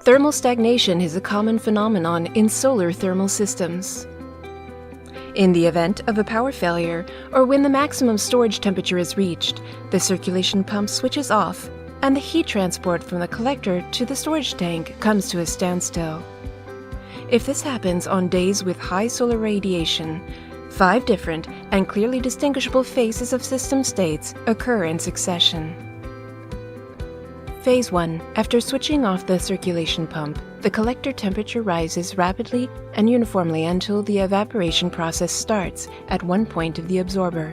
Thermal stagnation is a common phenomenon in solar thermal systems. In the event of a power failure, or when the maximum storage temperature is reached, the circulation pump switches off, and the heat transport from the collector to the storage tank comes to a standstill. If this happens on days with high solar radiation, 5 different and clearly distinguishable phases of system states occur in succession. Phase 1. After switching off the circulation pump, the collector temperature rises rapidly and uniformly until the evaporation process starts at one point of the absorber.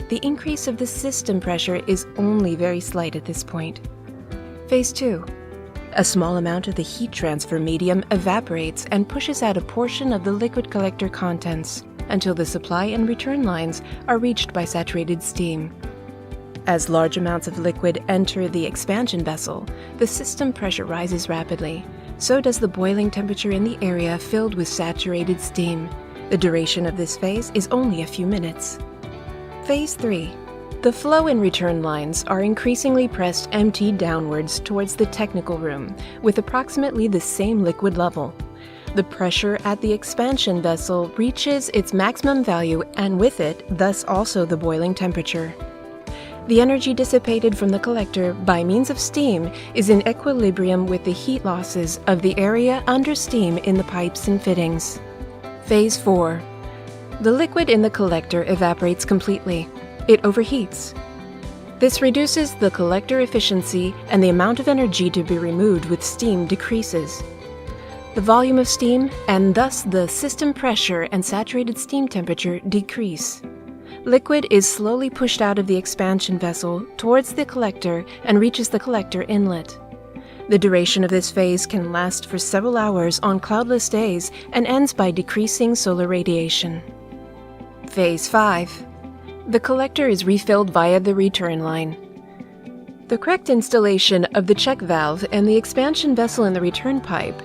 The increase of the system pressure is only very slight at this point. Phase 2. A small amount of the heat transfer medium evaporates and pushes out a portion of the liquid collector contents until the supply and return lines are reached by saturated steam. As large amounts of liquid enter the expansion vessel, the system pressure rises rapidly. So does the boiling temperature in the area filled with saturated steam. The duration of this phase is only a few minutes. Phase 3. The flow and return lines are increasingly pressed empty downwards towards the technical room, with approximately the same liquid level. The pressure at the expansion vessel reaches its maximum value, and with it, thus also the boiling temperature. The energy dissipated from the collector by means of steam is in equilibrium with the heat losses of the area under steam in the pipes and fittings. Phase 4. The liquid in the collector evaporates completely. It overheats. This reduces the collector efficiency, and the amount of energy to be removed with steam decreases. The volume of steam, and thus the system pressure and saturated steam temperature, decrease. Liquid is slowly pushed out of the expansion vessel towards the collector and reaches the collector inlet. The duration of this phase can last for several hours on cloudless days and ends by decreasing solar radiation. Phase 5. The collector is refilled via the return line. The correct installation of the check valve and the expansion vessel in the return pipe